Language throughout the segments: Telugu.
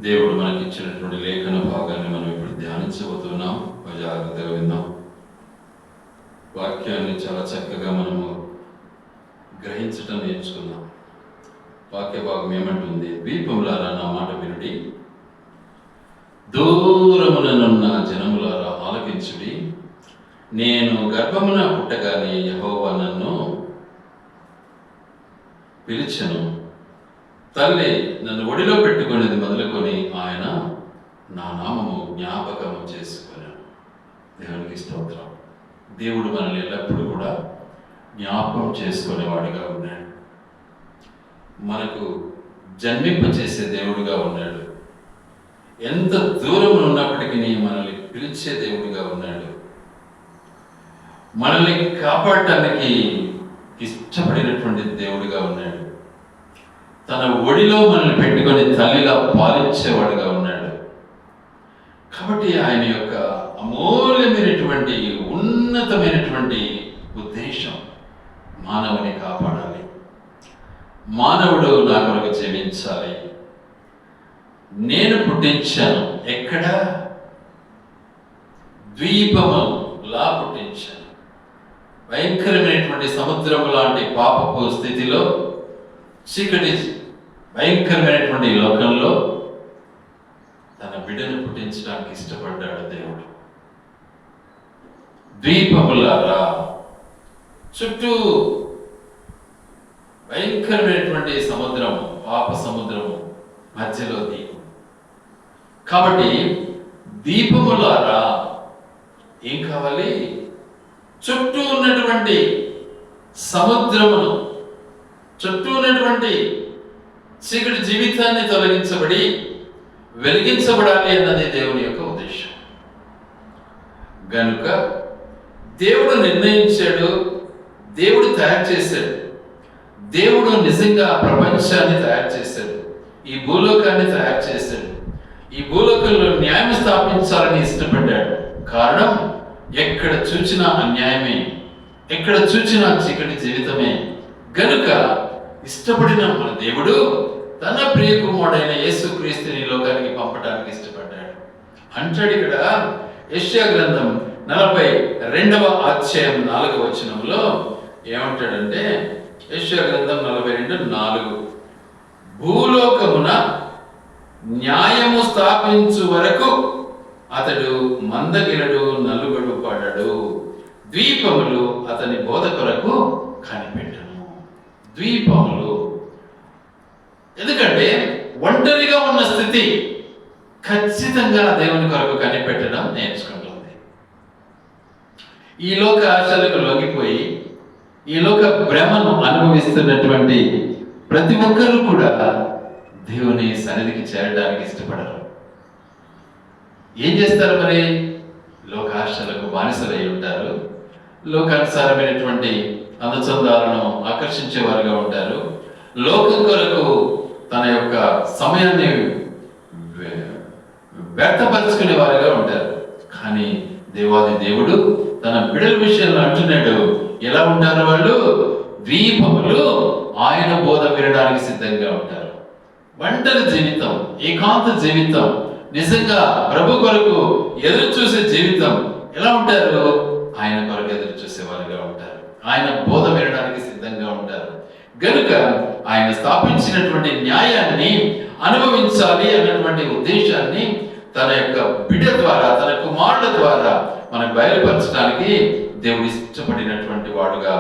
దేవుడు మనకి ఇచ్చినటువంటి లేఖన భాగాన్ని మనం ఇప్పుడు ధ్యానించబోతున్నాం. జాగ్రత్తగా విందాం. వాక్యాన్ని చాలా చక్కగా మనము గ్రహించటం నేర్చుకుందాం. వాక్య భాగం ఏమంటుంది? ద్వీపములారా నా మాట వినుడి, దూరముననున్న జనములారా ఆలకించుడి. నేను గర్భమున పుట్టగానే యెహోవా నన్ను పిలిచెను, తల్లి నన్ను ఒడిలో పెట్టుకునేది మొదలుకొని ఆయన నా నామము జ్ఞాపకము చేసుకున్నాను. దేవునికి స్తోత్రం. దేవుడు మనల్ని ఎల్లప్పుడూ కూడా జ్ఞాపకం చేసుకునేవాడిగా ఉన్నాడు. మనకు జన్మింపచేసే దేవుడిగా ఉన్నాడు. ఎంత దూరం ఉన్నప్పటికీ మనల్ని పిలిచే దేవుడిగా ఉన్నాడు. మనల్ని కాపాడటానికి ఇష్టపడినటువంటి దేవుడిగా ఉన్నాడు. తన ఒడిలో మనల్ని పెట్టుకొని తల్లిగా పాలించేవాడుగా ఉన్నాడు. కాబట్టి ఆయన యొక్క అమూల్యమైనటువంటి ఉన్నతమైనటువంటి ఉద్దేశం మానవుని కాపాడాలి. మానవుడు నా కొరకు జీవించాలి. నేను పుట్టించాను. ఎక్కడ? ద్వీపములా పుట్టించాను. భయంకరమైనటువంటి సముద్రము లాంటి పాపపు స్థితిలో, చీకటి భయంకరమైనటువంటి లోకంలో తన బిడ్డను పుట్టించడానికి ఇష్టపడ్డాడు దేవుడు. ద్వీపములారా, చుట్టూ భయంకరమైనటువంటి సముద్రము, పాప సముద్రము, మధ్యలో దీపం. కాబట్టి దీపములారా ఏం కావాలి? చుట్టూ ఉన్నటువంటి సముద్రమును, చుట్టూ ఉన్నటువంటి చీకటి జీవితాన్ని తొలగించబడి వెలిగించబడాలి అన్నది దేవుని యొక్క ఉద్దేశం. గనుక దేవుడు నిర్ణయించాడు, దేవుడు తయారు చేశాడు. దేవుడు నిజంగా ప్రపంచాన్ని తయారు చేశాడు, ఈ భూలోకాన్ని తయారు చేశాడు. ఈ భూలోకంలో న్యాయం స్థాపించాలని ఇష్టపడ్డాడు. కారణం, ఎక్కడ చూచినా అన్యాయమే, ఎక్కడ చూచినా చీకటి జీవితమే. గనుక ఇష్టపడిన మన దేవుడు తన ప్రియ కుమారుడైన యేసుక్రీస్తుని లోకానికి పంపడానికి ఇష్టపడ్డాడు. అంటాడు ఇక్కడ యెషయా గ్రంథం 42వ అధ్యాయం 4వ వచనంలో ఏమంటాడంటే, యెషయా గ్రంథం 42:4, భూలోకమున న్యాయము స్థాపించు వరకు అతడు మందగిలడు, నలుగడు పడడు. ద్వీపములు అతని బోధ కొరకు కనిపెట్టను. ద్వీపములు ఎందుకంటే ఒంటరిగా ఉన్న స్థితి ఖచ్చితంగా దేవుని కొరకు కనిపెట్టడం నేర్చుకుంటుంది. ఈ లోక ఆశలకు లొంగిపోయి ఈ లోక భ్రమను అనుభవిస్తున్నటువంటి ప్రతి ఒక్కరూ కూడా దేవుని సన్నిధికి చేరడానికి ఇష్టపడరు. ఏం చేస్తారు మరి? లోకాశలకు బానిసలై ఉంటారు. లోకానుసారమైనటువంటి అందచందాలను ఆకర్షించేవారుగా ఉంటారు. లోకం కొరకు తన యొక్క సమయాన్ని వ్యర్థపరుచుకునే వారుగా ఉంటారు. కానీ దేవాది దేవుడు తన బిడ్డల విషయంలో అంటున్నాడు, ఎలా ఉంటారు వాళ్ళు? ద్వీపములు ఆయన బోధ వినడానికి సిద్ధంగా ఉంటారు. ఒంటరి జీవితం, ఏకాంత జీవితం, నిజంగా ప్రభు కొరకు ఎదురు చూసే జీవితం ఎలా ఉంటారు? ఆయన కొరకు ఎదురు చూసేవారుగా ఉంటారు. ఆయన బోధ వినడానికి సిద్ధంగా ఉంటారు. గనుక ఆయన స్థాపించినటువంటి న్యాయాన్ని అనుభవించాలి అన్నటువంటి ఉద్దేశాన్ని తన యొక్క బిడ్డ ద్వారా, తన కుమారుల ద్వారా మనకు బయలుపరచడానికి దేవుడు ఇష్టపడినటువంటి వాడుగా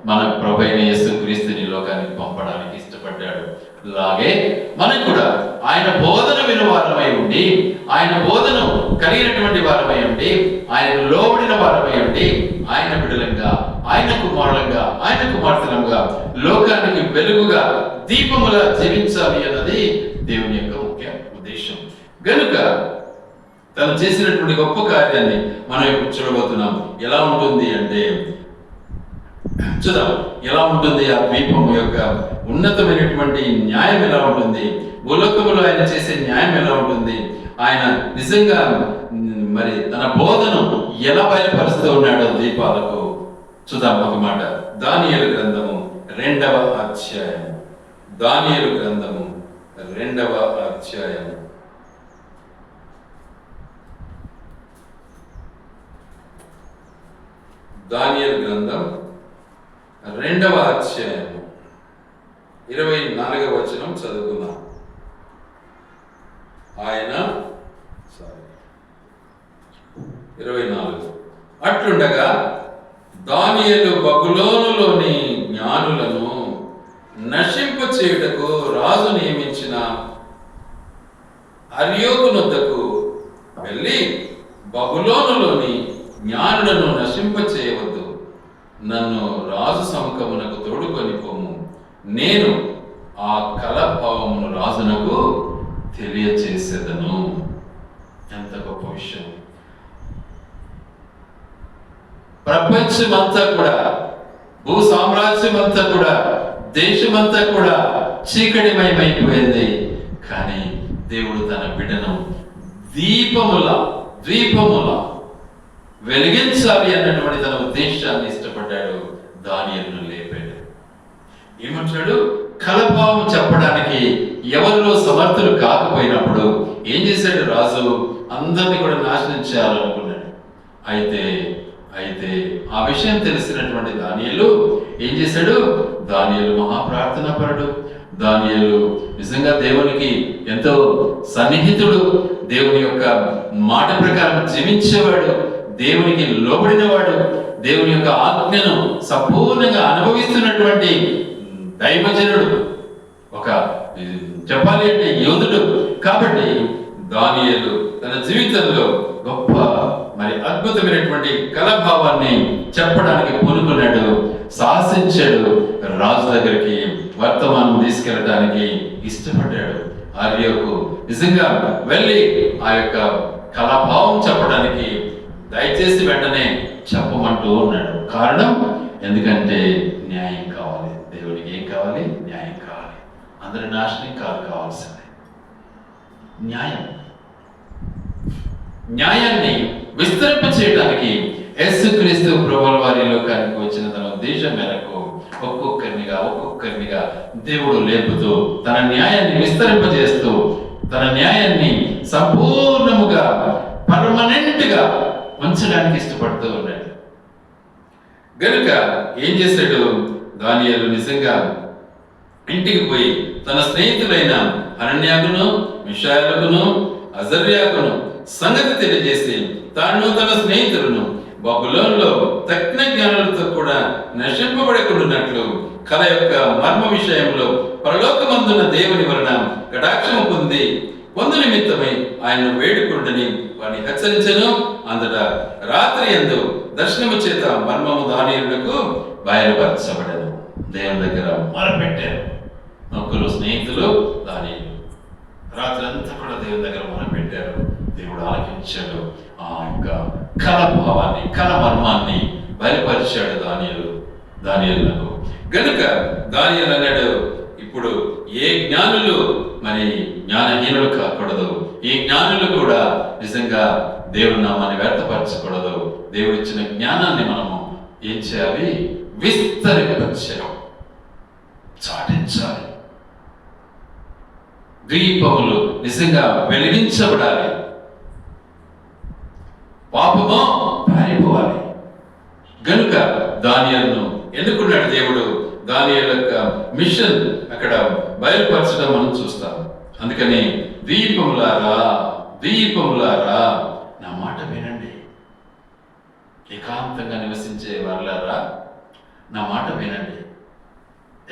మన ప్రభువైన యేసుక్రీస్తుని లోకానికి పంపడానికి ఇష్టపడ్డాడు. అలాగే మనకు కూడా ఆయన బోధన వినువారమై ఉండి, ఆయన బోధను కలిగినటువంటి వారమై ఉండి, ఆయనకు లోబడిన వారమై ఉండి, ఆయన బిడ్డలంగా, ఆయన కుమారులంగా, ఆయన కుమార్తెలంగా లోకానికి వెలుగుగా, దీపములా జీవించాలి అన్నది దేవుని యొక్క ముఖ్య ఉద్దేశం. గనుక తను చేసినటువంటి గొప్ప కార్యాన్ని మనం ఇప్పుడు చూడబోతున్నాం. ఎలా ఉంటుంది అంటే, చూద్దాం ఎలా ఉంటుంది ఆ ద్వీపం యొక్క ఉన్నతమైనటువంటి న్యాయం ఎలా ఉంటుంది, భూలోకములో ఆయన చేసే న్యాయం ఎలా ఉంటుంది, ఆయన నిజంగా మరి తన బోధను ఎలా బయలుపరుస్తూ ఉన్నాడో ద్వీపాలకు. చూద్దాం ఒక మాట. దానియేలు గ్రంథము 2వ అధ్యాయం. దానియేలు గ్రంథము 2వ అధ్యాయం దానియేలు గ్రంథం 2వ అధ్యాయం 24వ వచనం చదువుకుందాం. ఆయన 24. అట్లుండగా దానియేలు బబులోనులోని జ్ఞానులను నశింప చేయుటకు రాజు నియమించిన అర్యోకు నొద్దకు వెళ్ళి, బబులోనులోని జ్ఞానులను నశింప చేయవద్దు, నన్ను రాజు సముఖమునకు తోడుకొని పోము, నేను ఆ కలభావమును రాజునకు తెలియచేసేదను. ఎంత గొప్ప విషయం! ప్రపంచమంతా కూడా, భూ సామ్రాజ్యం అంతా కూడా, దేశమంతా కూడా చీకటిమయమైపోయింది. కానీ దేవుడు తన బిడ్డను ద్వీపముల వెలిగించాలి అన్నటువంటి తన ఉద్దేశాన్ని ఇష్టపడ్డాడు. దానియేలును లేపాడు. ఏమంటాడు? కలభావం చెప్పడానికి ఎవరిలో సమర్థులు కాకపోయినప్పుడు ఏం చేశాడు రాజు? అందరినీ కూడా నాశనం చేయాలనుకున్నాడు. అయితే ఆ విషయం తెలిసినటువంటి దానియేలు ఏం చేశాడు? దానియేలు మహాప్రార్థనాపరుడు. దానియేలు నిజంగా దేవునికి ఎంతో సన్నిహితుడు. దేవుని యొక్క మాట ప్రకారం జీవించేవాడు, దేవునికి లోబడినవాడు, దేవుని యొక్క ఆజ్ఞను సంపూర్ణంగా అనుభవిస్తున్నటువంటి దైవజనుడు, ఒక చెప్పాలి అంటే యోధుడు. కాబట్టి దానియేలు తన జీవితంలో గొప్ప అద్భుతమైనటువంటి కలభావాన్ని చెప్పడానికి పూనుకున్నాడు, సాహసించాడు. రాజు దగ్గరికి వర్తమానం తీసుకెళ్ళడానికి ఇష్టపడ్డాడు. అర్యోకు నిజంగా వెళ్ళి ఆ యొక్క కళాభావం చెప్పడానికి దయచేసి వెంటనే చెప్పమంటూ ఉన్నాడు. కారణం ఎందుకంటే న్యాయం కావాలి. దేవుడికి ఏం కావాలి? న్యాయం కావాలి. అందరి నాశనం కావాల్సింది న్యాయాన్ని విస్తరింప చేయడానికి యేసుక్రీస్తు ప్రభువుల వారి లోకానికి వచ్చిన తన ఉద్దేశం మేరకు ఒక్కొక్కరినిగా దేవుడు లేపుతూ తన న్యాయాన్ని విస్తరింపజేస్తూ తన న్యాయాన్ని సంపూర్ణముగా పర్మనెంట్ గా ఉంచడానికి ఇష్టపడుతూ ఉన్నాడు. గనుక ఏం చేశాడు? దానియేలు నిజంగా ఇంటికి పోయి తన స్నేహితులైన హనన్యాకును, మిషాయేలుకును, అజర్యాకును సంగతి తెలియజేసి తాను తన స్నేహితులను బబులోనులో తక్కిన జ్ఞానులతో కూడా నశింపబడకుండానట్లు కళ యొక్క మర్మ విషయంలో పరలోకమందున్న దేవుని వలన కటాక్షము పొందు నిమిత్తమై ఆయన వేడుకుండని వారిని హెచ్చరించెను. అంతటా రాత్రి యందు దర్శనము చేత మర్మము దానియేలునకు బయలుపరచబడెను. దేవుని దగ్గర మొరపెట్టారు ముగ్గురు స్నేహితులు. దానియేలు రాత్రి అంతా కూడా దేవుని దగ్గర మొరపెట్టారు. దేవుడు ఆలకించాడు. ఆ యొక్క కళ భావాన్ని, కళ మర్మాన్ని బయలుపరిచాడు దానియేలునకు. గనుక దానియేలు అన్నాడు, ఇప్పుడు ఏ జ్ఞానులు జ్ఞానహీనులు కాకూడదు, ఏ జ్ఞానులు కూడా నిజంగా దేవుడి నామాన్ని వ్యర్థపరచకూడదు. దేవుడు ఇచ్చిన జ్ఞానాన్ని మనము ఏం చేయాలి? విస్తరింపచేయాలి, చాటించాలి. దీపములు నిజంగా వెలిగించబడాలి, పాపము పారిపోవాలి. గనుక దానియేలును ఎన్నుకున్నాడు దేవుడు. దానియేలు యొక్క మిషన్ అక్కడ బయలుపరచడం మనం చూస్తాం. అందుకని దీపములారా నా మాట వినండి. ఏకాంతంగా నివసించే వారులారా నా మాట వినండి.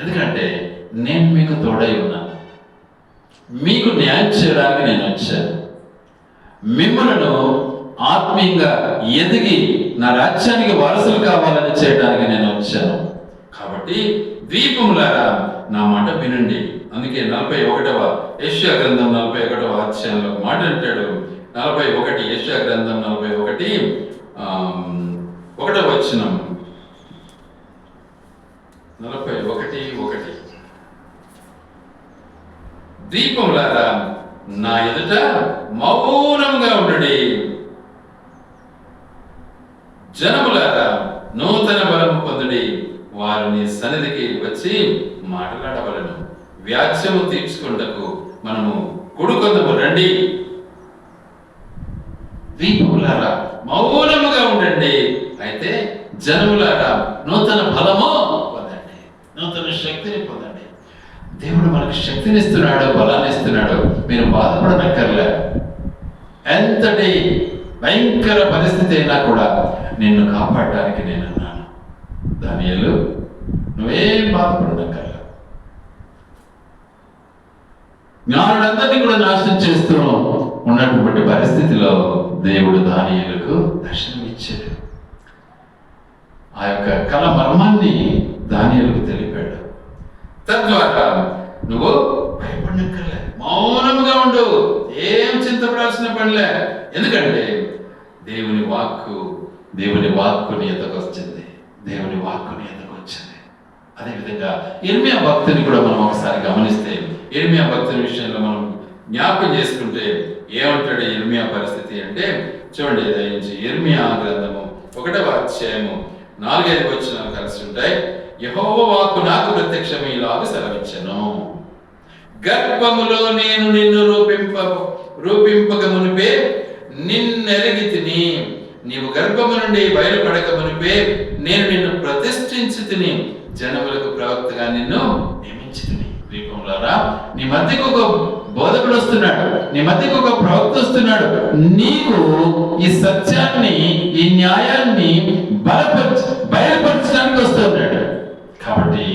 ఎందుకంటే నేను మీకు తోడై ఉన్నాను, మీకు న్యాయం చేయడానికి నేను వచ్చాను. మిమ్మలను ఆత్మీయంగా ఎదిగి నా రాజ్యానికి వారసులు కావాలని చేయడానికి నేను వచ్చాను. కాబట్టి దీపములారా నా మాట వినండి. అందుకే 41వ యెషయా గ్రంథం 41వ అధ్యాయంలో మాట అంటాడు. 41 యెషయా గ్రంథం 41 1వ వచనం. 41:1 దీపములారా నా ఎదుట మౌనంగా ఉండండి, జనములారా నూతన బలము పొందుడి, వారిని సన్నిధికి వచ్చి మాట్లాడవలను, వ్యాజ్యము తీర్చుకుంటకు మనము కూడుకొందము రండి. దీపములారా మౌనముగా ఉండండి. అయితే జనములారా నూతన బలము పొందండి, నూతన శక్తిని పొందండి. దేవుడు మనకు శక్తిని ఇస్తున్నాడు, బలాన్ని ఇస్తున్నాడు. మీరు బాధపడనక్కర్లే. ఎంతటి భయంకర పరిస్థితి అయినా కూడా నిన్ను కాపాడడానికి నేనున్నాను. దానియేలు, నువ్వేం బాధపడనక్కర్లే. జ్ఞానులందరినీ కూడా నాశనం చేస్తూ ఉన్నటువంటి పరిస్థితిలో దేవుడు దానియేలుకు దర్శనం ఇచ్చాడు. ఆ యొక్క కళ మర్మాన్ని దానియేలుకు తెలిపాడు. తద్వారా నువ్వు భయపడనక్కర్లే, మౌనంగా ఉండు, ఏం చింతపడాల్సిన పనిలే. ఎందుకంటే దేవుని వాక్కు నీ ఎద్దకు వచ్చింది, దేవుని వాక్కు నీ ఎద్దకు వచ్చింది. అదేవిధంగా ఇర్మియా భక్తుని కూడా మనం ఒకసారి గమనిస్తే, ఇర్మియా భక్తుని విషయంలో మనం జ్ఞాపకం చేసుకుంటే ఏమంటాడు ఇర్మియా పరిస్థితి అంటే, చూడండి, దయించి ఇర్మియా గ్రంథము 1వ అధ్యాయము 4-5 వచనాలు కలిసి ఉంటాయి. యెహోవా వాక్కు నాకు ప్రత్యక్షమై ఇలాగ సెలవిచ్చెను. గర్భములో నేను నిన్ను రూపింపక మునిపే నిన్నెరిగి తిని, నీవు గర్భము నుండి బయలుపడక మునిపే నేను నిన్ను ప్రతిష్ఠించి తిని, జనములకు ప్రవక్తగా నిన్ను నియమించి తిని. దీపంలారా, నీ మధ్యకు ఒక బోధకుడు వస్తున్నాడు, నీ మధ్యకు ఒక ప్రవక్త వస్తున్నాడు. నీకు ఈ సత్యాన్ని, ఈ న్యాయాన్ని బయలుపరచడానికి వస్తున్నాడు. కాబట్టి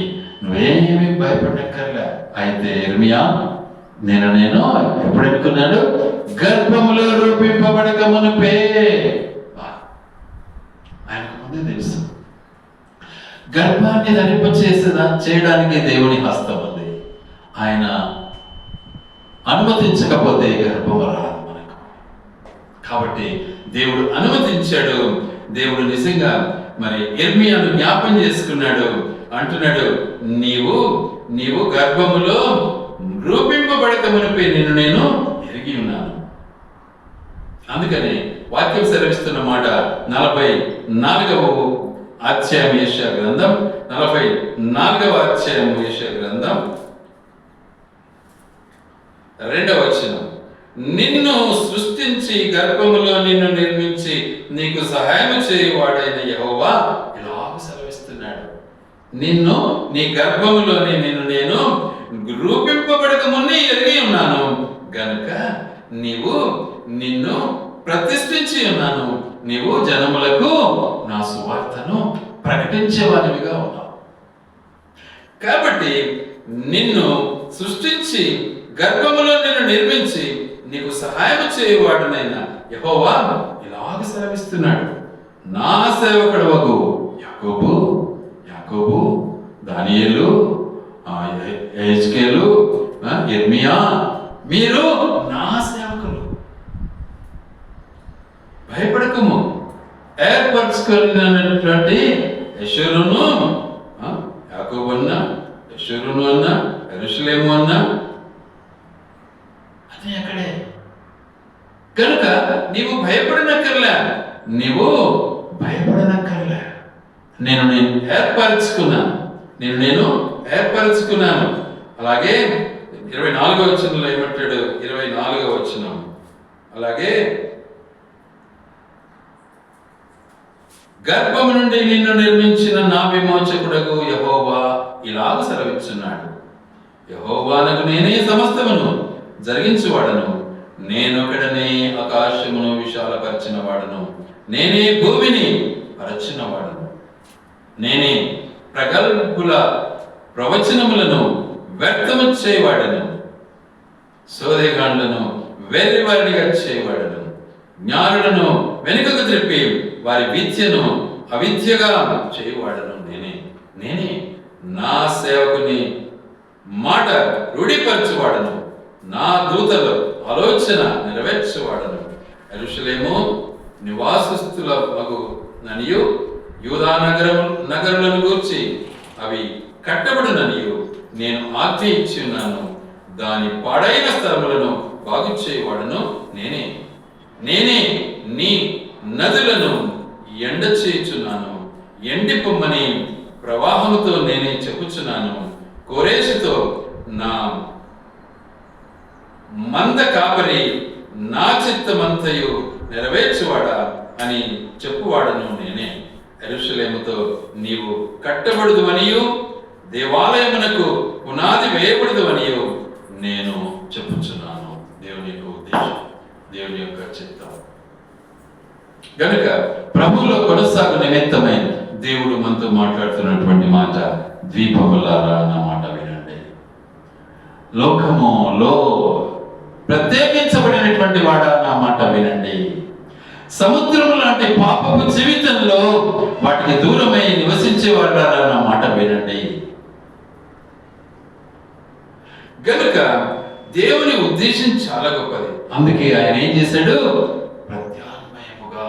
నువ్వేమీ భయపడక్కర్లే. అయితే ఇర్మియా, నేను ఎప్పుడు అనుకున్నాడు? గర్భములో రూపింపబడక మునుపే. ఆయనకు ముందే తెలుసు గర్భాన్ని చేయడానికి దేవుని హస్తం ఉంది. ఆయన అనుమతించకపోతే గర్భం రాదు మనకు. కాబట్టి దేవుడు అనుమతించాడు. దేవుడు నిజంగా మరి ఇర్మియాను జ్ఞాపం చేసుకున్నాడు. అంటున్నాడు, నీవు గర్భములో రూపింపబడక మునిపే నిన్ను నేను ఎరిగి ఉన్నాను. అందుకని వాక్యం సెలవిస్తున్న మాట 44వ అధ్యాయం యెషయా గ్రంథం, 44వ అధ్యాయం యెషయా గ్రంథం 2వ వచనం. నిన్ను సృష్టించి గర్భములో నిన్ను నిర్మించి నీకు సహాయం చేయువాడైన యెహోవా ఇలాగ సెలవిస్తున్నాడు. నీ గర్భములోని నేను రూపింపబడక మున్నే ఎరిగి ఉన్నాను గనుక నిన్ను ప్రతిష్ఠించి ఉన్నాను. నీవు జనములకు నా సువార్తను ప్రకటించేవానివిగా ఉన్నావు. కాబట్టి నిన్ను సృష్టించి గర్భములో నిన్ను నిర్మించి నీకు సహాయం చేయువాడునైనా యెహోవా ఇలాగ సెలవిస్తున్నాడు. నా సేవకుడవగు యాకోబు, దానియేలు, యెహెజ్కేలు, ఇర్మియా, మీరు నా సేవకులు. భయపడకము. ఏర్పరచుకున్నటువంటి యెషూరును, యాకోబు అన్న, యెషూరును అన్న, యెరూషలేము అన్న, అది అక్కడే. కనుక నీవు భయపడనక్కర్లే. నేను ఏర్పరచుకున్నాను. అలాగే 24వ వచనంలో ఏమంటాడు? 24వ వచనం, అలాగే గర్భము నుండి నిన్ను నిర్మించిన నా విమోచకుడగు యెహోవా ఇలాగ సెలవిస్తున్నాడు. యెహోవానకు నేనే సమస్తమును జరిగించువాడను, నేనొకడనే ఆకాశమును విశాలపరిచిన వాడను, నేనే భూమిని పరచిన వాడను, నేనే ప్రగల్భుల ప్రవచనములను వ్యక్తము చేయవాడను, సోదెగాండ్లను వెర్రివారిగా చేయవాడను, జ్ఞానులను వెనుకకు త్రిప్పి వారి విద్యను అవిద్యగా చేయవాడను. నేనే నా సేవకుని మాట రూఢిపరచువాడను, నా దూతల ఆలోచన నెరవేర్చువాడను. యెరూషలేము నివాసస్థుల మగు ననియు యూదా నగరులను గూర్చి అవి కట్టబడుననియు నేను ఆజ్ఞ ఇచ్చి ఉన్నాను. దాని పాడైన స్థలములను బాగు చేయవాడను నేనే నీ నదులను ఎండ చేయుచున్నాను. ఎండిపొమ్మని ప్రవాహముతో నేనే చెప్పుచున్నాను. కోరేషుతో నా మంద కాపరి నా చిత్తమంతయు నెరవేర్చువాడా అని చెప్పువాడను నేనే. యెరూషలేముతో నీవు కట్టబడదు అనియు దేవాలయమునకు పునాది వేయబడదు అనియు నేను చెప్పుచున్నాను. దేవుని యొక్క ఉద్దేశం, దేవుని యొక్క చిత్తం. గనుక ప్రభువులో కొనసాగు నిమిత్తమై దేవుడు మనతో మాట్లాడుతున్నటువంటి మాట, ద్వీపములారా నా మాట వినండి. లోకములో ప్రత్యేకించబడినటువంటి వాడా నా మాట వినండి. సముద్రం లాంటి పాపపు జీవితంలో వాటికి దూరమై నివసించేవాడా నా మాట వినండి. గనుక దేవుని ఉద్దేశం చాలా గొప్పది. అందుకే ఆయన ఏం చేశాడు? ప్రత్యామ్నాయముగా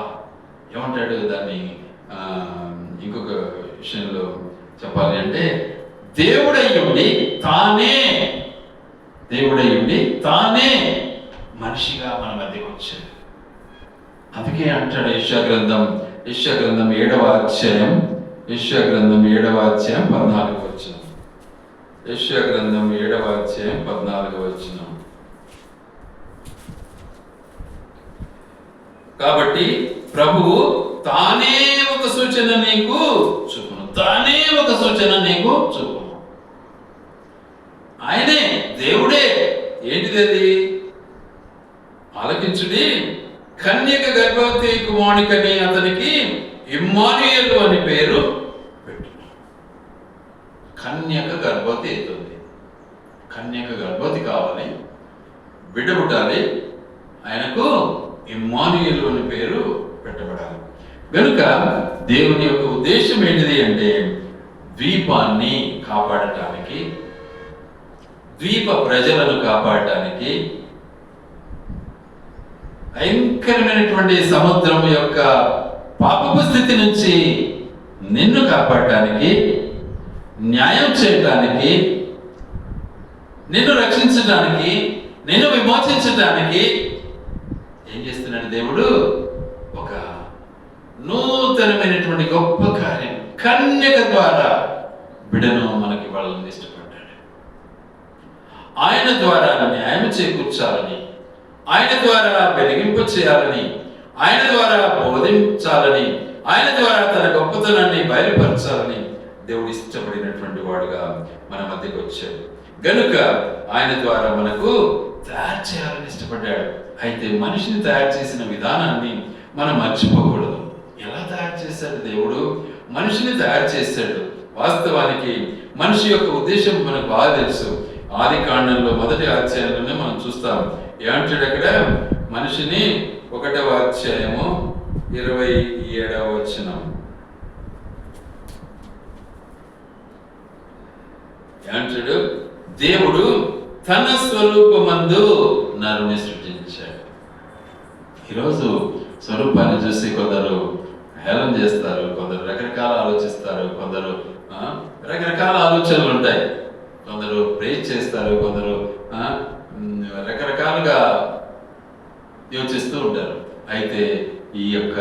ఏమంటాడు దాన్ని, ఇంకొక విషయంలో చెప్పాలి అంటే, దేవుడయ్యుండి తానే మనిషిగా మన మధ్యకు వచ్చాడు. అందుకే అంటాడు యెషయా గ్రంథం 7వ అధ్యాయం 14వ వచనం. యెషయా గ్రంథం 7వ అధ్యాయం 14వ వచనం. కాబట్టి ప్రభువు తానే ఒక సూచన నీకు చూపును. ఆయనే, దేవుడే. ఏంటిది అది? ఆలకించుడి. కన్యక గర్భవతి కుమారునికని అతనికి ఇమ్మానుయేలు అని పేరు పెట్టు. కన్యక గర్భవతి అవుతుంది. కన్యక గర్భవతి కావాలి, బిడ్డ పుట్టాలి, ఆయనకు ఇమ్మానుయేలు అని పేరు పెట్టబడాలి. కనుక దేవుని యొక్క ఉద్దేశం ఏంటిది అంటే, ద్వీపాన్ని కాపాడటానికి, ద్వీప ప్రజలను కాపాడటానికి, భయంకరమైనటువంటి సముద్రం యొక్క పాపపు స్థితి నుంచి నిన్ను కాపాడటానికి, న్యాయం చేయటానికి, నిన్ను రక్షించడానికి, నిన్ను విమోచించడానికి ఏం చేస్తున్నాడు దేవుడు? ఒక నూతనమైనటువంటి గొప్ప కార్యం కన్యక ద్వారా బిడ్డను మనకి వాళ్ళని ఇష్టపడ్డాడు. ఆయన ద్వారా న్యాయం చేకూర్చాలని, ఆయన ద్వారా వెలిగింపు చేయాలని, ఆయన ద్వారా బోధించాలని, ఆయన ద్వారా తన గొప్పతనాన్ని బయలుపరచాలని దేవుడు ఇష్టపడినటువంటి వాడుగా మన మధ్యకు వచ్చాడు. గనుక ఆయన ద్వారా మనకు తయారు చేయాలని ఇష్టపడ్డాడు. అయితే మనిషిని తయారు చేసిన విధానాన్ని మనం మర్చిపోకూడదు. ఎలా తయారు చేశాడు దేవుడు? మనిషిని తయారు చేశాడు. వాస్తవానికి మనిషి యొక్క ఉద్దేశం మనకు బాగా తెలుసు. ఆది కాండంలో 1వ అధ్యాయంలోనే మనం చూస్తాం. ఏమంటాడు అక్కడ? మనిషిని 1వ అధ్యాయము 27వ వచనం. ఏమంటాడు? దేవుడు తన స్వరూపమందు నరుని సృష్టించాడు. ఈరోజు స్వరూపాన్ని చూసి కొందరు హేళన చేస్తారు, కొందరు రకరకాల ఆలోచిస్తారు, కొందరు రకరకాల ఆలోచనలు ఉంటాయి, కొందరు ప్రేజ్ చేస్తారు, కొందరు రకరకాలుగా యోచిస్తూ ఉంటారు. అయితే ఈ యొక్క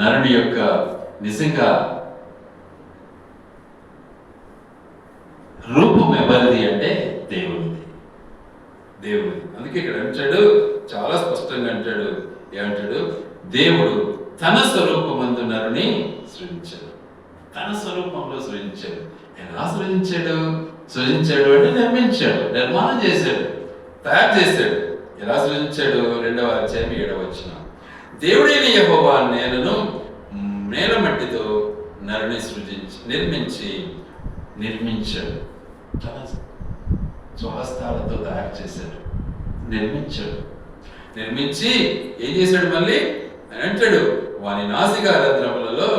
నరుని యొక్క నిజంగా రూపం ఎవరిది అంటే దేవుడిది. అందుకే ఇక్కడ అంటాడు, చాలా స్పష్టంగా అంటాడు. ఏమంటాడు? దేవుడు తన స్వరూపమందు నరుని సృజించాడు. తన స్వరూపంలో సృజించాడు. ఎలా సృజించాడు అంటే నిర్మించాడు, నిర్మాణం చేశాడు, తయారు చేశాడు. ఎలా సృజించాడు? 2వ అధ్యాయం 7వ వచనం. దేవుడైన యెహోవా నేల మట్టితో నరుని నిర్మించాడు. తన స్వహస్తాలతో తయారు చేశాడు, నిర్మించి ఏం చేశాడు? మళ్ళీ అని అంటాడు, వాని నాసికా రంధ్రములలో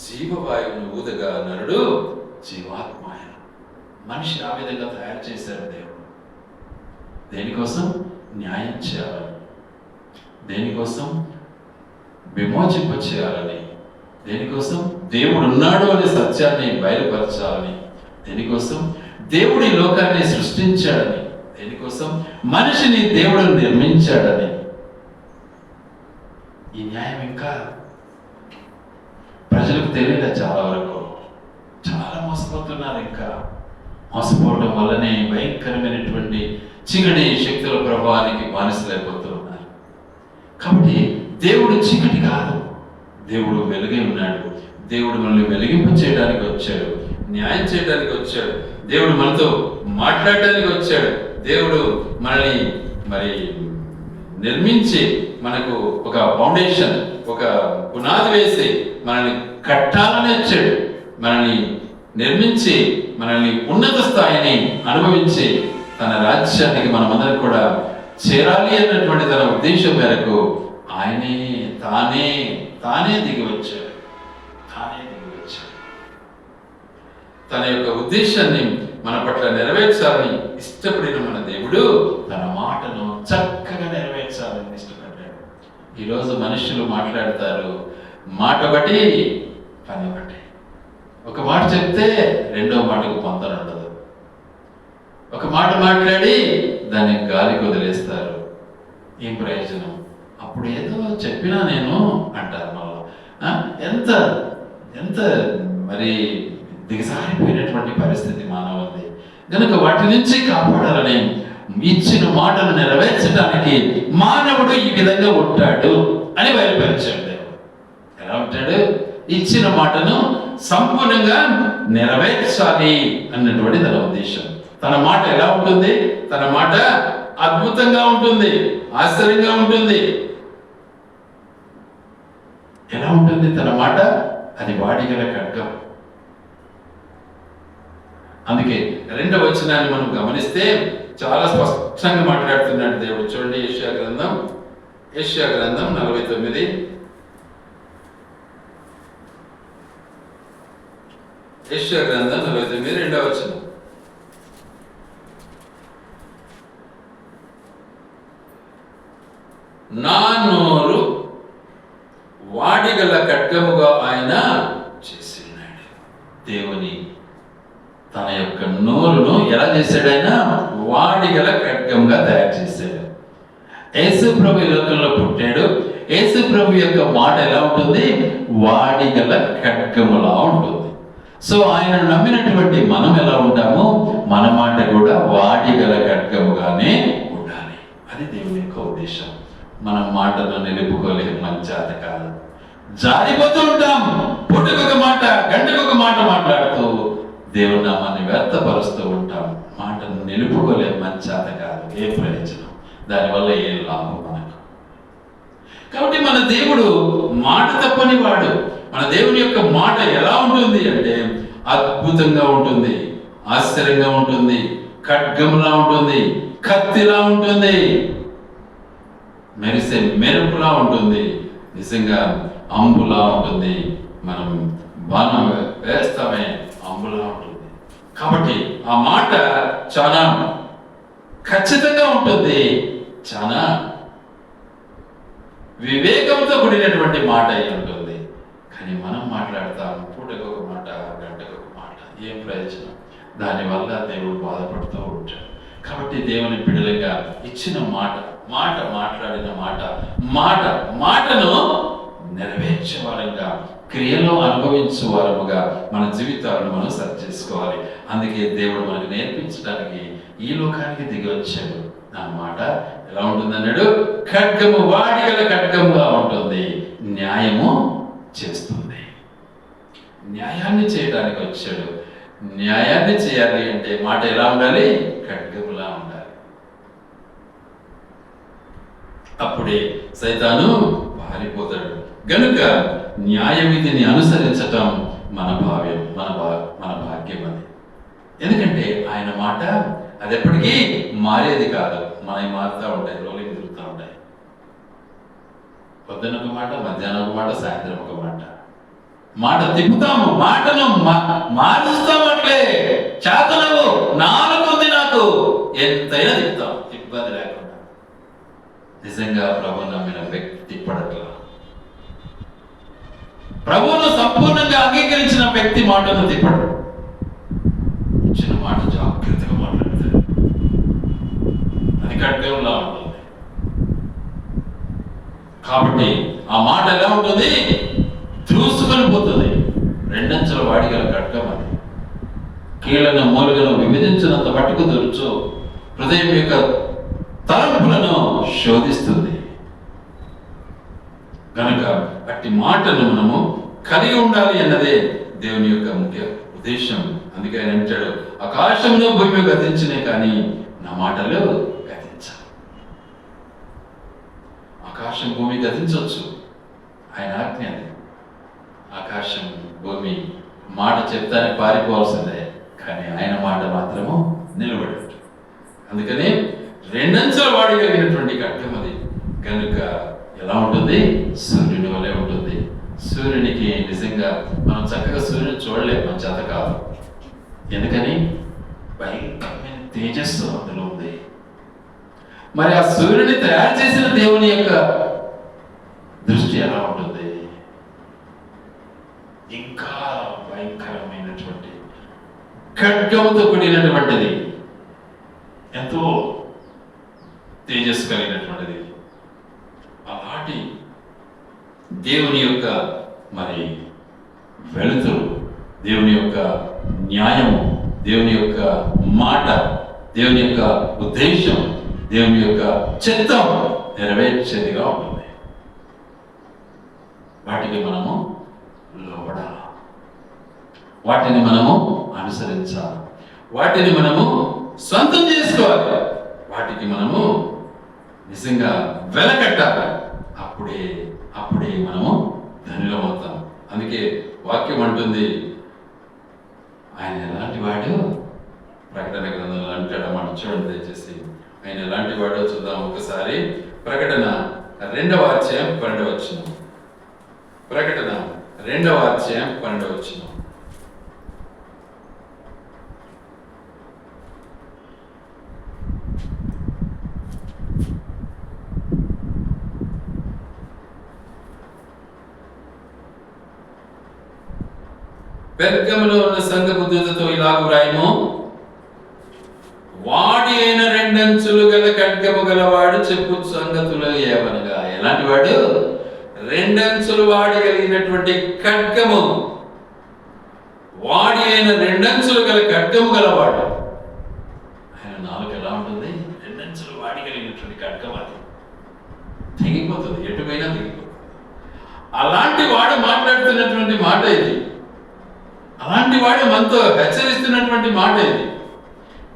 జీవవాయువును ఊదగా నరుడు జీవాత్మాయ. మనిషి ఆ విధంగా తయారు చేశాడు దేవుడు. దేనికోసం? న్యాయం చేయాలని, దేనికోసం? విమోచింప చేయాలని, దేనికోసం? దేవుడు ఉన్నాడు అనే సత్యాన్ని బయలుపరచాలని, దేనికోసం? దేవుడి లోకాన్ని సృష్టించాడని, దేనికోసం? మనిషిని దేవుడు నిర్మించాడని. ఈ న్యాయం ఇంకా ప్రజలకు తెలియదు. చాలా వరకు చాలా మోసపోతున్నారు. ఇంకా మోసపోవడం వల్లనే భయంకరమైనటువంటి చీకటి శక్తుల ప్రభావానికి బానిసలైపోతూ ఉన్నారు. కాబట్టి దేవుడు చీకటి కాదు, దేవుడు వెలుగై ఉన్నాడు. దేవుడు మనల్ని వెలిగింపు చేయడానికి వచ్చాడు, న్యాయం చేయడానికి వచ్చాడు, దేవుడు మనతో మాట్లాడడానికి వచ్చాడు. దేవుడు మనల్ని మరి నిర్మించి మనకు ఒక ఫౌండేషన్, ఒక పునాది వేసి మనల్ని కట్టాలని వచ్చాడు. మనల్ని నిర్మించి మనల్ని ఉన్నత స్థాయిని అనుభవించి తన రాజ్యానికి మనమందరం కూడా చేరాలి అన్నటువంటి తన ఉద్దేశం మేరకు ఆయనే తానే దిగి వచ్చాడు. తన యొక్క ఉద్దేశాన్ని మన పట్ల నెరవేర్చాలని ఇష్టపడిన మన దేవుడు తన మాటను చక్కగా నెరవేర్చాలని ఇష్టపడ్డాడు. ఈరోజు మనుషులు మాట్లాడతారు, మాట బట్టి పని బట్టి. ఒక మాట చెప్తే రెండో మాటకు పొంతన ఉండదు. ఒక మాట మాట్లాడి దాన్ని గాలికి వదిలేస్తారు. ఏం ప్రయోజనం? అప్పుడు ఏదో చెప్పినా నేను అంటారు. మళ్ళా ఎంత ఎంత మరి దిగజారిపోయినటువంటి పరిస్థితి మానవుంది. కనుక వాటి నుంచి కాపాడాలని ఇచ్చిన మాటను నెరవేర్చడానికి మానవుడు ఈ విధంగా ఉంటాడు అని బయలుపరిచాడు దేవుడు. ఎలా ఉంటాడు? ఇచ్చిన మాటను సంపూర్ణంగా నెరవేర్చాలి అన్నటువంటి తన ఉద్దేశం. తన మాట ఎలా ఉంటుంది? తన మాట అద్భుతంగా ఉంటుంది, ఆశ్చర్యంగా ఉంటుంది. ఎలా ఉంటుంది తన మాట? అది వాడిగల ఖడ్గం. అందుకే రెండవ వచనాన్ని మనం గమనిస్తే చాలా స్పష్టంగా మాట్లాడుతున్నాడు దేవుడు. చూడండి, యెషయా గ్రంథం 49, యెషయా గ్రంథం 49 రెండవ వచనం. నా నోరు వాడిగల ఖడ్గముగా ఆయన చేసినాడు. దేవుని తన యొక్క నోరును ఎలా చేశాడు? ఆయన వాడిగల ఖడ్గంగా తయారు చేశాడు. యేసు ప్రభు ఈ లోకంలో పుట్టాడు. యేసు ప్రభు యొక్క మాట ఎలా ఉంటుంది? వాడిగల ఖడ్గములా ఉంటుంది. సో ఆయన నమ్మినటువంటి మనం ఎలా ఉంటామో మన మాట కూడా వాడిగల ఖడ్గముగానే ఉండాలి. అది దేవుని యొక్క ఉద్దేశం. మనం మాటను నిలుపుకోలేము, మన చేత కాదు. జారిపోతూ ఉంటాం. పూటకొక మాట, గంటకొక మాట మాట్లాడుతూ దేవుని నామాన్ని వ్యర్థపరుస్తూ ఉంటాం. మాటను నిలుపుకోలేము, మన చేత కాదు. ఏ ప్రయోజనం? దానివల్ల ఏం లాభం మనకు? కాబట్టి మన దేవుడు మాట తప్పని వాడు. మన దేవుని యొక్క మాట ఎలా ఉంటుంది అంటే అద్భుతంగా ఉంటుంది, ఆశ్చర్యంగా ఉంటుంది, ఖడ్గంలా ఉంటుంది, కత్తిలా ఉంటుంది, మెరిసే మెరుపులా ఉంటుంది, నిజంగా అంబులా ఉంటుంది. మనం బాణం వేస్తామే, అంబులా ఉంటుంది. కాబట్టి ఆ మాట చాలా ఖచ్చితంగా ఉంటుంది, చాలా వివేకంతో కూడినటువంటి మాట అయి ఉంటుంది. కానీ మనం మాట్లాడతాం పూటకు ఒక మాట, గంటకు ఒక మాట. ఏం ప్రయోజనం? దానివల్ల దేవుడు బాధపడుతూ ఉంటాడు. కాబట్టి దేవుని బిడ్డలుగా ఇచ్చిన మాట్లాడిన మాటను నెరవేర్చే వారంగా, క్రియలో అనుభవించే వారముగా మన జీవితాలను మనం సరి చేసుకోవాలి. అందుకే దేవుడు మనకు నేర్పించడానికి ఈ లోకానికి దిగి వచ్చాడు. నా మాట ఎలా ఉంటుంది అన్నాడు? ఖడ్గము, వాడిగల ఖడ్గముగా ఉంటుంది, న్యాయము చేస్తుంది. న్యాయాన్ని చేయడానికి వచ్చాడు. న్యాయాన్ని చేయాలి అంటే మాట ఎలా ఉండాలి? ఖడ్గములా ఉండాలి. అప్పుడే సైతాను పారిపోతాడు. గనుక న్యాయవిధిని అనుసరించటం మన భావ్యం, మన భాగ్యం. అది ఎందుకంటే ఆయన మాట అది ఎప్పటికీ మారేది కాదు. మనవి మారుతూ ఉంటాయి, రోలింగ్ తిరుగుతూ ఉంటాయి. పొద్దున ఒక మాట, మధ్యాహ్నం ఒక మాట, సాయంత్రం ఒక మాట తిప్పుతాము. మాటను మారుస్తాం. అట్లే చేతనవు నాలుగు ఉంది నాకు, ఎంతైనా తిప్పుతాం, ఇబ్బంది లేకుండా. నిజంగా ప్రభు నమ్మిన వ్యక్తి పడట్ల, ప్రభువును సంపూర్ణంగా అంగీకరించిన వ్యక్తి మాటను తిప్పడు. ఇచ్చిన మాట జాగ్రత్తగా మాట్లాడతాడు. అది ఖడ్గంలా ఉంటుంది. కాబట్టి ఆ మాట ఎలా ఉంటుంది? దూసుకొని పోతుంది. రెండంచెల వాడిగల ఖడ్గం అది. కీళ్లను మూలుగను విభజించినంత మట్టుకు దొరుచు, హృదయం యొక్క తలంపులను శోధిస్తుంది. కనుక అట్టి మాటను మనము కలిగి ఉండాలి అన్నదే దేవుని యొక్క ముఖ్య ఉద్దేశం. అందుకే ఆయన అంటాడు, ఆకాశంలో భూమి గతించినే కానీ నా మాటలు గతించవు. ఆకాశం భూమి గతించవచ్చు, ఆయన ఆజ్ఞ అది. ఆకాశం భూమి మాట చెప్తానికి పారిపోవాల్సిందే, కానీ ఆయన మాట మాత్రము నిలబడదు. అందుకని రెండంచెల వాడి కలిగినటువంటి ఖడ్గం అది. కనుక ఎలా ఉంటుంది? సూర్యుని వలె ఉంటుంది. సూర్యునికి నిజంగా మనం చక్కగా సూర్యుని చూడలేము, మన చేత కాదు. ఎందుకని? భయంకరమైన తేజస్సు అందులో ఉంది. మరి ఆ సూర్యుని తయారు చేసిన దేవుని యొక్క దృష్టి ఎలా ఉంటుంది? ఇంకా భయంకరమైనటువంటి ఖడ్గంతో కూడినటువంటిది, ఎంతో తేజస్సు కలిగినటువంటిది. అలాంటి దేవుని యొక్క మరి వెలుతురు, దేవుని యొక్క న్యాయము, దేవుని యొక్క మాట, దేవుని యొక్క ఉద్దేశం, దేవుని యొక్క చిత్తం నెరవేర్చేదిగా ఉంటుంది. వాటికి మనము లోబడాలి, వాటిని మనము అనుసరించాలి, వాటిని మనము సొంతం చేసుకోవాలి, వాటికి మనము నిజంగా వెలకట్టాలి. అప్పుడే మనము ధన్యులమవుతాం. అందుకే వాక్యం అంటుంది, ఆయన ఎలాంటి వాడు? ప్రకటన గ్రంథంలో అంటాడు, మనం చూడండి దయచేసి. ఆయన ఎలాంటి వాడో చూద్దాం ఒకసారి. ప్రకటన 2వ అధ్యాయం 12వ వచనం. ప్రకటన 2వ అధ్యాయం 12వ వచనం. పెర్గములో ఉన్న సంఘపు దూతతో ఇలాగు వ్రాయుము, వాడి అయిన రెండంచులు గల ఖడ్గము గలవాడు చెప్పు సంగతులు ఏమనగా. ఎలాంటి వాడు? రెండంచులు వాడి కలిగినటువంటి ఖడ్గము, వాడి అయిన రెండంచులు గల ఖడ్గము గలవాడు. ఆయన నాలుగు ఎలా ఉంటుంది? రెండంచులు వాడి కలిగినటువంటి ఖడ్గం, అది తెగిపోతుంది, ఎటువైనా తెగిపోతుంది. అలాంటి వాడు మాట్లాడుతున్నటువంటి మాట ఇది. అలాంటి వాడు మనతో హెచ్చరిస్తున్నటువంటి మాట ఇది.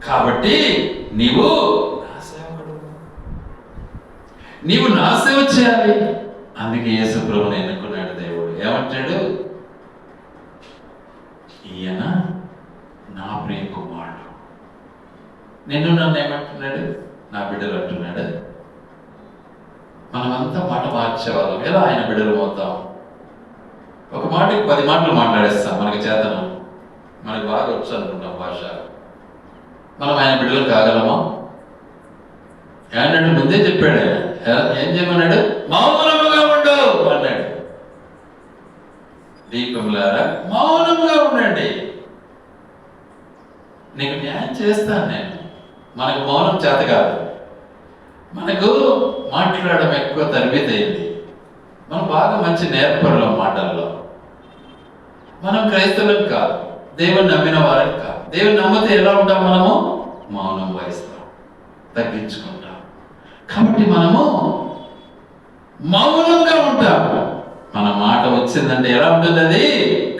కాబట్టి నీవు నా సేవకుడు, నీవు నా సేవ చేయాలి. అందుకే యేసు ప్రభువుని ఎన్నుకున్నాడు దేవుడు. ఏమంటాడు? ఈయన నా ప్రియ కుమారుడు. నన్ను ఏమంటున్నాడు? నా బిడ్డలు అంటున్నాడు. మనమంతా మాట మార్చేవాళ్ళం. ఎలా ఆయన బిడ్డలు అవుతాం? ఒక మాటకి 10 మాటలు మాట్లాడేస్తాం. మనకి చేతనం, మనకి బాగా వచ్చు అనుకుంటాం భాష. మనం ఆయన బిడ్డలు కాగలమా? ఏమన్నాడు? ముందే చెప్పాడు. ఏం చేయమన్నాడు? మౌనముగా ఉండు అన్నాడు. దీపములారా మౌనముగా ఉండండి, నీకు న్యాయం చేస్తాను నేను. మనకు మౌనం చేత కాదు, మనకు మాట్లాడడం ఎక్కువ తరబేతి అయింది. మనం బాగా మంచి నేర్పరులం మాటల్లో. మనం క్రైస్తవులం కాదు, దేవుని నమ్మిన వారికి కాదు. దేవుని నమ్మితే ఎలా ఉంటాం? మనము మౌనం వహిస్తాం, తగ్గించుకుంటాం. కాబట్టి మనము మౌనంగా ఉంటాం. మన మాట వచ్చిందంటే ఎలా ఉంటుంది? అది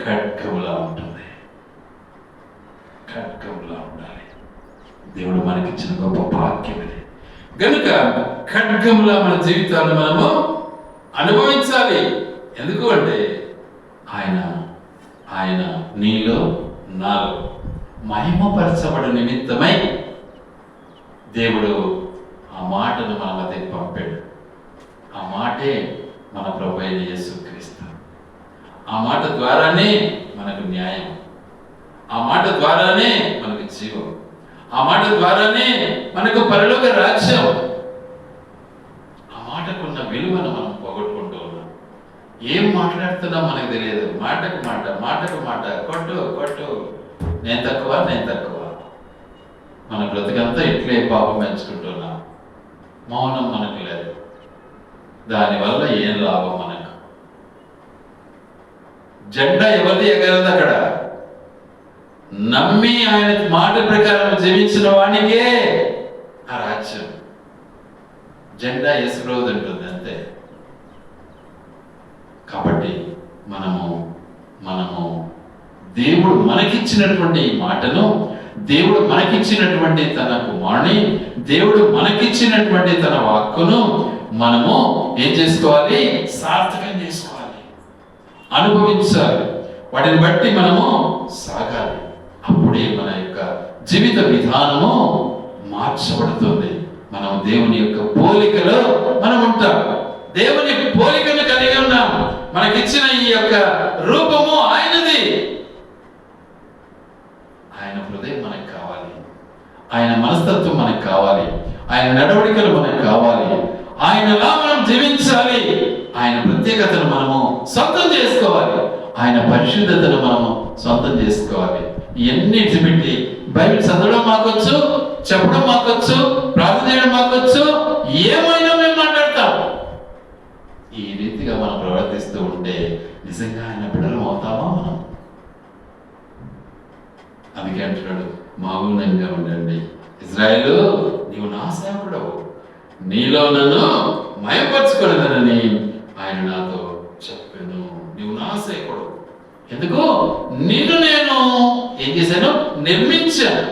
ఖడ్గములా ఉంటుంది. ఖడ్గములా ఉండాలి. దేవుడు మనకిచ్చిన గొప్ప భాగ్యం ఇది. కనుక ఖడ్గములా మన జీవితాన్ని మనము అనుభవించాలి. ఎందుకు అంటే ఆయన నీలో నాలో మహిమపరచబడు నిమిత్తమై దేవుడు ఆ మాటను మన మధ్యకి పంపాడు. ఆ మాటే మన ప్రభు అయిన యేసుక్రీస్తు. ఆ మాట ద్వారానే మనకు న్యాయం, ఆ మాట ద్వారానే మనకు జీవం, ఆ మాట ద్వారానే మనకు పరలోక రాజ్యం. ఆ మాటకున్న విలువను మనం పోగొట్టుకుంటూ ఉన్నాం. ఏం మాట్లాడుతున్నాం మనకు తెలియదు. మాటకు మాట, కొట్టు, నేను తక్కువ. మన బ్రతికంతా ఇట్లే పాపం పెంచుకుంటున్నాం. మౌనం మనకు లేదు. దానివల్ల ఏం లాభం మనకు? జెండా ఎవరిది ఎగరదు అక్కడ. నమ్మి ఆయన మాట ప్రకారం జీవించిన వానికే ఆ రాజ్యం. జెండా యేసుప్రభుది ఉంటుంది అంతే. కాబట్టి మనము దేవుడు మనకిచ్చినటువంటి ఈ మాటను, దేవుడు మనకిచ్చినటువంటి తన కుమారుని, దేవుడు మనకిచ్చినటువంటి తన వాక్కును మనము ఏం చేసుకోవాలి? సార్థకం చేసుకోవాలి, అనుభవించాలి. వాటిని బట్టి మనము సాగాలి. అప్పుడే మన యొక్క జీవిత విధానము మార్చబడుతుంది. మనం దేవుని యొక్క పోలికలో మనం ఉంటాం. దేవుని పోలికను కలిగి ఉన్నాం. మనకిచ్చిన ఈ యొక్క రూపము ఆయనది. ఆయన హృదయం మనకు కావాలి, ఆయన మనస్తత్వం మనకు కావాలి, ఆయన నడవడికలు మనకు కావాలి, ఆయనలా మనం జీవించాలి. ఆయన ప్రత్యేకతను మనము సొంతం చేసుకోవాలి, ఆయన పరిశుద్ధతను మనము సొంతం చేసుకోవాలి. ఇవన్నీ పెట్టి బైబిల్ చదవడం మాకొచ్చు, చెప్పడం మాకొచ్చు, ప్రార్థన చేయడం మాకొచ్చు, ఏమైనా మేము మాట్లాడతాం. ఈ రీతిగా మనం ప్రవర్తిస్తూ ఉంటే నిజంగా ఆయన బిడ్డలం అవుతామా మనం? అందుకే అంటున్నాడు, మౌనంగా ఉండండి. ఇజ్రాయేలు, నీవు నా సేవకుడవు, నీలో నన్ను మయపరచుకొనదనని ఆయన నాతో చెప్పాను. నీవు నా సేవకుడు. ఎందుకు? నిన్ను నేను ఏం చేశాను? నిర్మించాను.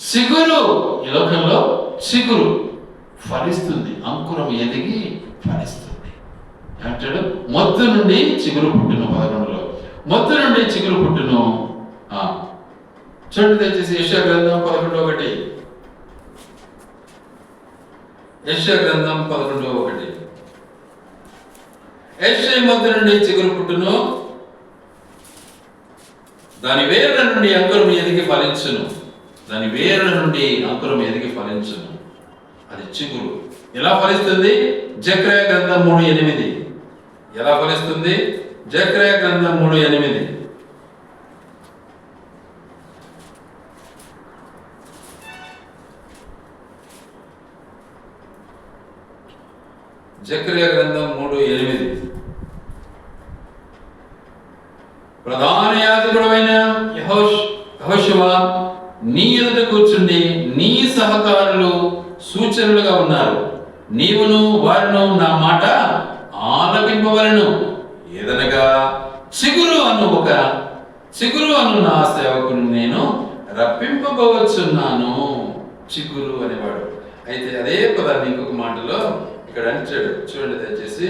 చిగురు, ఈ లోకంలో చిగురు ఫలిస్తుంది, అంకురం ఎదిగి ఫలిస్తుంది అంటాడు. మొత్తు నుండి చిగురు పుట్టును. 11లో మొత్తు నుండి చిగురు పుట్టును. చూడండి దయచేసి యెషయా గ్రంథం 11:1. యెషయా గ్రంథం 11:1. యెషయా మొత్తు నుండి చిగురు పుట్టును, దాని వేరుల నుండి అంకురం ఎదిగి ఫలించును. దాని వేరుల నుండి అంకురం ఎదిగి ఫలించును. అది చిగురు. ఎలా ఫలిస్తుంది? జెకర్యా గ్రంథం 3:8. ఎలా ఫలిస్తుంది? జెకర్యా గ్రంథం 3:8. జెకర్యా గ్రంథం 3:8. ప్రధాన యాజకుడైన యెహోషువ నీ ఎదుట కూర్చుండి నీ సహకారులు సూచనలుగా ఉన్నారు. నీవును వారును నా మాట ఆలకింపవలెను. ఏదనగా చిగురు అను నా సేవకుని నేను రప్పింపబోవచ్చున్నాను. చిగురు అనేవాడు. అయితే అదే పదాన్ని ఇంకొక మాటలో ఇక్కడ అంటాడు. చూడండి దయచేసి,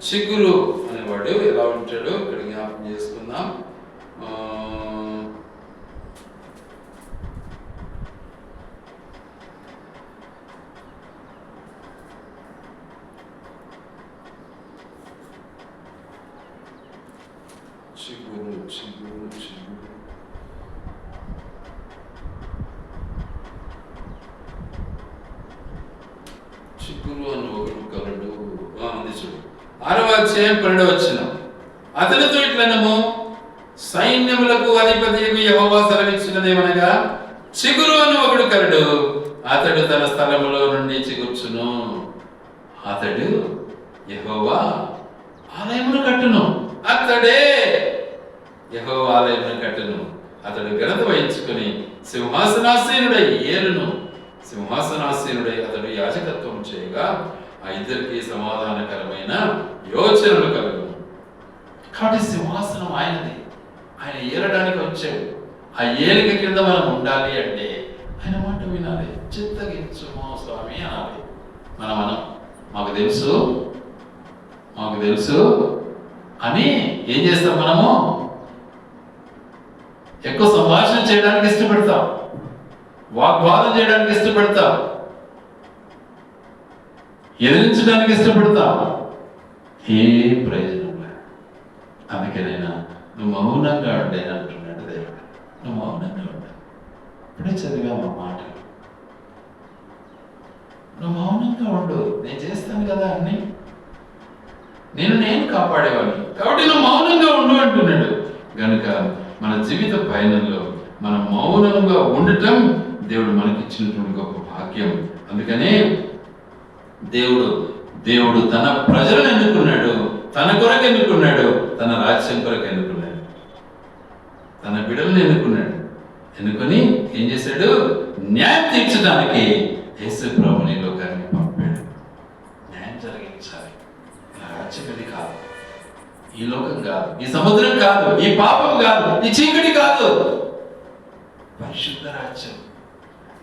చిగురు అనేవాడు ఎలా ఉంటాడు ఇక్కడ జ్ఞాపకం చేసుకుందాం. చిగురు అని ఒకడు కలడు. చూడు 6వ అధ్యాయం 12వ వచనం. అతనితో ఇట్లనము, సైన్యములకు అధిపతియగు యెహోవా సెలవిచ్చినదేమనగా, చిగురు అని ఒకడు కలడు, అతడు తన స్థలములో నుండి చిగుర్చును. అతడు యెహోవా ఆలయమును కట్టును. అతడే యెహోవా ఆలయమును కట్టును. అతడు ఘనత వహించుకుని సింహాసనాసీనుడై ఏలును. సింహాసనాసీనుడై అతడు యాజకత్వం చేయగా ఆ ఇద్దరికి సమాధానకరమైన యోచనలు కలుగును. కాబట్టి సింహాసనం ఆయనది. ఆయన ఏలడానికి వచ్చాడు. ఆ ఏలిక కింద మనం ఉండాలి అంటే ఆయన మాట వినాలి. చిత్తగించుమో స్వామి అనాలి. మనం మాకు తెలుసు అని ఏం చేస్తాం? మనము ఎక్కువ సంభాషణ చేయడానికి ఇష్టపడతాం, వాగ్వాదం చేయడానికి ఇష్టపడతాం, ఎదిరించడానికి ఇష్టపడతాం. ఏ ప్రయోజనం లేదు. అందుకేనైనా నువ్వు మౌనంగా ఉండే అంటున్నాడు దేవుడు. నువ్వు మౌనంగా ఉండే. ఇప్పుడే చదివాము మాట. నువ్వు మౌనంగా ఉండు, నేను చేస్తాను కదా అన్ని, నేను కాపాడేవాడిని, కాబట్టి నువ్వు మౌనంగా ఉండు అంటున్నాడు. కనుక మన జీవిత పయనంలో మనం మౌనంగా ఉండటం దేవుడు మనకిచ్చినటువంటి గొప్ప భాగ్యం. అందుకనే దేవుడు తన ప్రజలను ఎన్నుకున్నాడు, తన కొరకు ఎన్నుకున్నాడు, తన రాజ్యం కొరకు ఎన్నుకున్నాడు, తన బిడ్డలను ఎన్నుకొని ఏం చేశాడు? న్యాయం తీర్చడానికి యేసు ప్రభుని లోకాన్ని పంపాడు. న్యాయం జరిగించాలి. రాజ్యం ఇది కాదు, ఈ లోకం కాదు, ఈ సముద్రం కాదు, ఈ పాపం కాదు, ఈ చీకటి కాదు, పరిశుద్ధ రాజ్యం.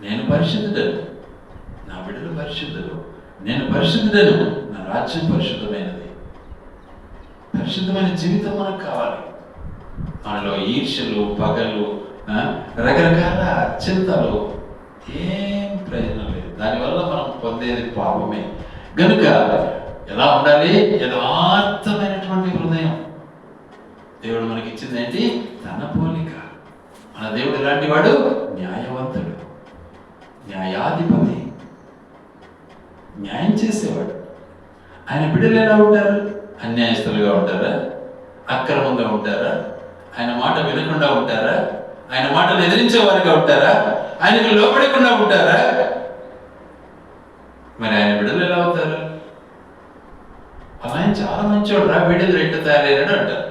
నేను పరిశుద్ధుడను, నా బిడ్డలు పరిశుద్ధులు, నేను పరిశుద్ధుడను, నా రాజ్యం పరిశుద్ధమైనది. పరిశుద్ధమైన జీవితం మనకు కావాలి. మనలో ఈర్ష్యలు, పగలు, రకరకాల చింతలు ఏం ప్రయోజనం లేదు. దానివల్ల మనం పొందేది పాపమే. గనుక ఎలా ఉండాలి? యథార్థమైనటువంటి హృదయం. దేవుడు మనకి ఇచ్చింది ఏంటి? తన పోలిక. మన దేవుడు ఎలాంటి వాడు? న్యాయవంతుడు, న్యాయాధిపతి, న్యాయం చేసేవాడు. ఆయన బిడ్డలు ఎలా ఉంటారు? అన్యాయస్తులుగా ఉంటారా? అక్రమంగా ఉంటారా? ఆయన మాట వినకుండా ఉంటారా? ఆయన మాటలు ఎదిరించేవారుగా ఉంటారా? ఆయనకు లోపడకుండా ఉంటారా? మరి ఆయన బిడ్డలు ఎలా అవుతారు? అలా ఆయన చాలా మంచివాడు రా, బిడ్డలు ఎట్లా తయారైనాడు అంటారు.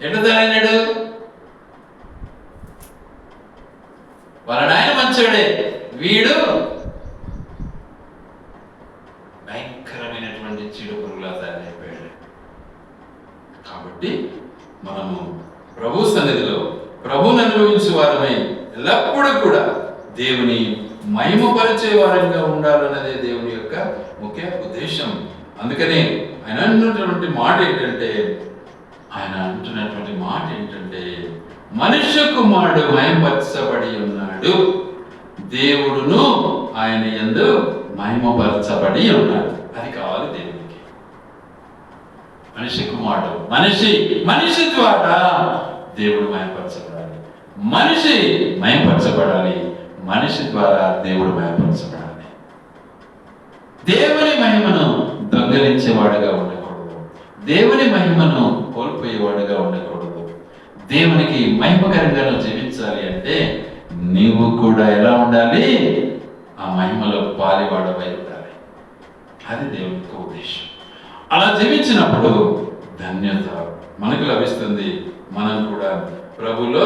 ఎట్లా తయారైనాడు? వాళ్ళ నాయన మంచోడే, వీడు భయంకరమైనటువంటి చీడు పురుగులా తయారైపోయాడు. కాబట్టి మనము ప్రభు సన్నిధిలో ప్రభువుని అనుభవించే వారమై ఎల్లప్పుడూ కూడా దేవుని మహిమపరిచే వారంగా ఉండాలన్నదే దేవుని యొక్క ముఖ్య ఉద్దేశం. అందుకని ఆయన అంటున్నటువంటి మాట ఏంటంటే మనుష్య కుమారుడు మహిమపరచబడి ఉన్నాడు, దేవుడును ఆయన యందు మహిమపరచబడి ఉన్నాడు. అది కావాలి దేవునికి. మనిషి కుమారుడు, మనిషి ద్వారా దేవుడు మహిమపరచబడాలి, మనిషి మహిమపరచబడాలి, మనిషి ద్వారా దేవుడు మహిమపరచబడాలి. దేవుని మహిమను దొంగిలించేవాడుగా ఉండకూడదు, దేవుని మహిమను కోల్పోయేవాడుగా ఉండకూడదు. దేవునికి మహిమకరంగా జీవించాలి అంటే నీవు కూడా ఎలా ఉండాలి? ఆ మహిమలో పాలివాడవై ఉండాలి. అది దేవుని యొక్క ఉద్దేశం. అలా జీవించినప్పుడు ధన్యత మనకు లభిస్తుంది. మనం కూడా ప్రభులో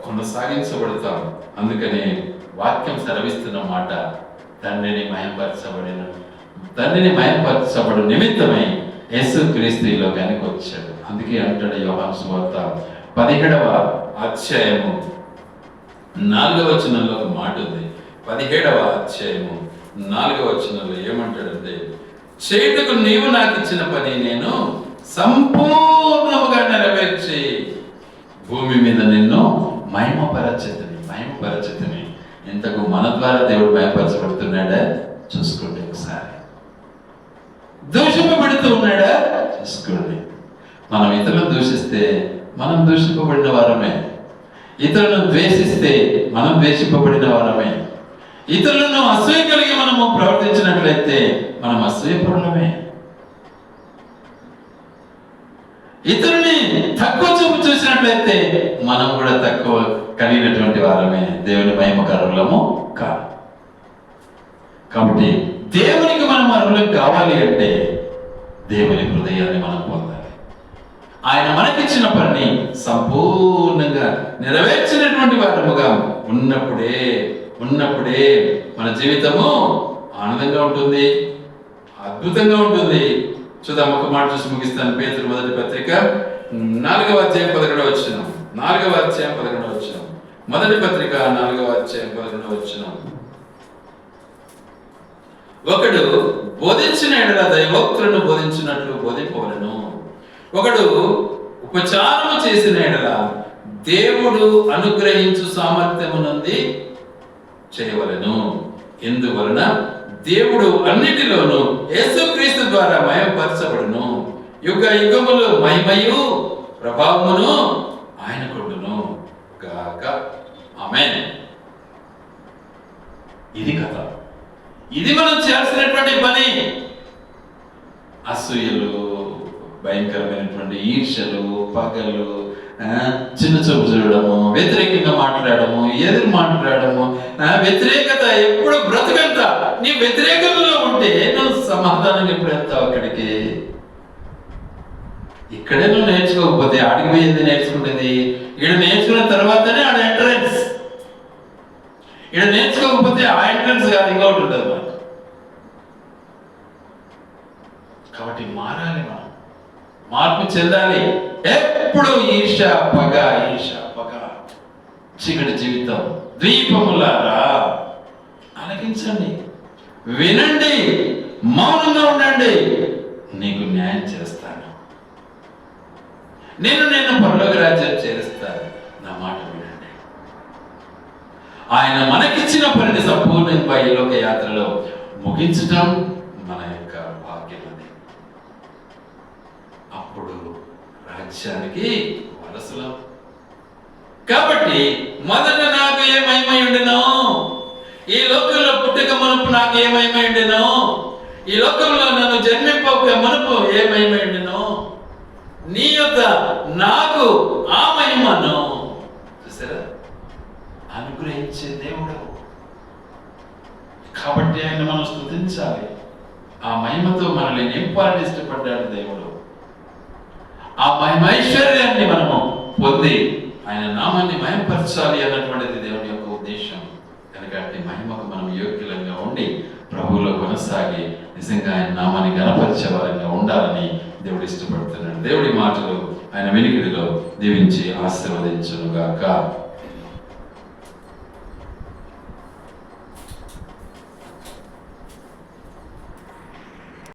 కొనసాగించబడతాం. అందుకని వాక్యం సెలవిస్తున్న మాట, తండ్రిని మహిమపరచబడు నిమిత్తమై యేసుక్రీస్తు ఈ లోకానికి వచ్చాడు. అందుకే అంటాడు యోహాను సువార్త 17వ అధ్యాయము 4వ వచనంలో ఒక మాట ఉంది. 17వ అధ్యాయము 4వ వచనంలో ఏమంటాడంటే, చేతుకు నీవు నాకు ఇచ్చిన పని నేను సంపూర్ణముగా నెరవేర్చి భూమి మీద నిన్ను మహిమపరచతిని. ఇంతకు మన ద్వారా దేవుడు మహిమపరచబడుతున్నాడా? చూసుకోండి ఒకసారి. దూషింపబడుతూ ఉన్నాడా? చూసుకోండి. మనం ఇతరులను దూషిస్తే మనం దూషింపబడిన వారమే, ఇతరులను ద్వేషిస్తే మనం ద్వేషింపబడిన వారమే, ఇతరులను అసూయ కలిగి మనము ప్రవర్తించినట్లయితే మనం అసూయపరులమే, ఇతరుని తక్కువ చూపు చూసినట్లయితే మనం కూడా తక్కువ కలిగినటువంటి వారమే, దేవుని మహిమకరులము కాదు. కాబట్టి దేవునికి మనం అర్హులం కావాలి అంటే దేవుని హృదయాన్ని మనం పొందాలి. ఆయన మనకిచ్చిన పని సంపూర్ణంగా నెరవేర్చినటువంటి వారముగా ఉన్నప్పుడే మన జీవితము ఆనందంగా ఉంటుంది, అద్భుతంగా ఉంటుంది. చూద్దాం, ఒక మాట చూసి ముగిస్తాను. పేతురు మొదటి పత్రిక 4వ అధ్యాయం 11వ వచనం. 4వ అధ్యాయం 11వ వచనం. మొదటి పత్రిక 4వ అధ్యాయం 11వ వచనం. ఒకడు బోధించిన ఎడల దైవోక్తులను బోధించినట్లు బోధింపవలెను. ఒకడు ఉపచారము చేసిన ఎడల దేవుడు అనుగ్రహించు సామర్థ్యమునంది చేయవలెను. ఎందువలన దేవుడు అన్నిటిలోనూ యేసుక్రీస్తు ద్వారా మహిమపరచబడును. యుగ యుగములు మహిమయు ప్రభావమును ఆయన కొడును గాక. ఆమేన్. ఇది కథ. ఇది మనం చేయాల్సినటువంటి పని. అసూయలు, భయంకరమైనటువంటి ఈర్ష్యలు, పగలు, చిన్న చూపు చూడడము, వ్యతిరేకంగా మాట్లాడము, ఎదురు మాట్లాడము, వ్యతిరేకత ఎప్పుడు బ్రతుకంత. నీ వ్యతిరేకంలో ఉంటే నువ్వు సమాధానం ఎప్పుడు వెళ్తావు అక్కడికి? ఇక్కడే నువ్వు నేర్చుకోకపోతే ఆడికి పోయింది నేర్చుకుంటుంది. ఇక్కడ నేర్చుకున్న తర్వాతనే ఆడ ఎంట్రన్స్. ఇక్కడ నేర్చుకోకపోతే ఆ ఎంట్రన్స్ కాదు, ఇంకొకటి ఉంటుంది మనకు. కాబట్టి మారాలి. మార్పు చెందాలి. ఎప్పుడు ఈర్ష పగ, చీకటి జీవితం. ద్వీపములారా ఆలకించండి, వినండి, మౌనంగా ఉండండి, నీకు న్యాయం చేస్తాను, నేను పరలోక రాజ్యం చేరుస్తాను, నా మాట వినండి. ఆయన మనకిచ్చిన పనిని సంపూర్ణంగా ఈ లోక యాత్రలో ముగించటం మన యొక్క భాగ్యం. అప్పుడు రాజ్యానికి వారసులం. కాబట్టి మొదట నాకు ఏ మహిమై ఉండెనో, ఈ లోకంలో పుట్టక మునుపు నాకు ఏ మహిమై ఉండెనో, ఈ లోకంలో నన్ను జన్మింపక మునుపు ఏ మహిమై ఉండెనో, నీ యొక్క నాకు ఆ మహిమను చూసారా అనుగ్రహించే దేవుడు. కాబట్టి ఆయన మనం స్తుతించాలి. ఆ మహిమతో మనల్ని నింపాలని ఇష్టపడ్డాడు దేవుడు. ఆ మహిమైశ్వర్యాన్ని మనము పొంది ఆయన నామాన్ని మహిమపరచాలి అన్నటువంటిది దేవుని యొక్క ఉద్దేశం. ఎందుకంటే మహిమకు మనం యోగ్యులంగా ఉండి ప్రభువులో కొనసాగి నిజంగా ఆయన నామాన్ని గణపరిచే వారంగా ఉండాలని దేవుడు ఇష్టపడుతున్నాడు. దేవుడి మాటలు ఆయన వెనుకడిలో దీవించి ఆశీర్వదించును గాక.